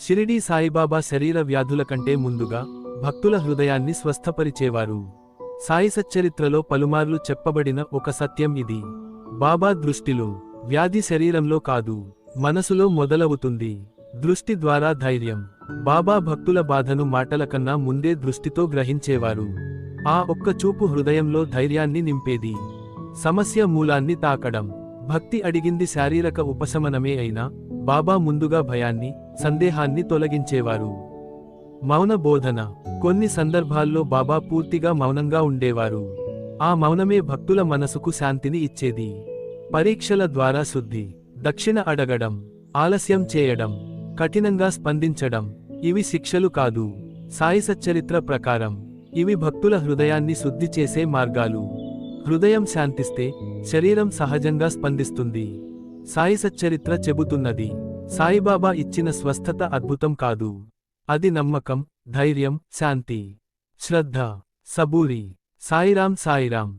షిరిడీ సాయిబాబా శరీర వ్యాధుల కంటే ముందుగా భక్తుల హృదయాన్ని స్వస్థపరిచేవారు. సాయి సచ్చరిత్రలో పలుమార్లు చెప్పబడిన ఒక సత్యం ఇది. బాబా దృష్టిలో వ్యాధి శరీరంలో కాదు, మనసులో మొదలవుతుంది. దృష్టి ద్వారా ధైర్యం. బాబా భక్తుల బాధను మాటల కన్నా ముందే దృష్టితో గ్రహించేవారు. ఆ ఒక్క చూపు హృదయంలో ధైర్యాన్ని నింపేది. సమస్య మూలాన్ని తాకడం. భక్తి అడిగింది శారీరక ఉపశమనమే అయినా బాబా ముందుగా భయాన్ని, సందేహాన్ని తొలగించేవారు. మౌన బోధన. కొన్ని సందర్భాల్లో బాబా పూర్తిగా మౌనంగా ఉండేవారు. ఆ మౌనమే భక్తుల మనసుకు శాంతిని ఇచ్చేది. పరీక్షల ద్వారా శుద్ధి. దక్షిణ అడగడం, ఆలస్యం చేయడం, కఠినంగా స్పందించడం ఇవి శిక్షలు కాదు. సాయి సచ్చరిత్ర ప్రకారం ఇవి భక్తుల హృదయాన్ని శుద్ధి చేసే మార్గాలు. హృదయం శాంతిస్తే శరీరం సహజంగా స్పందిస్తుంది. సాయి సచ్చరిత్ర చెబుతున్నది, సాయిబాబా ఇచ్చిన స్వస్థత అద్భుతం కాదు, అది నమ్మకం, ధైర్యం, శాంతి, శ్రద్ధ, సబూరి. సాయిరాం సాయిరాం.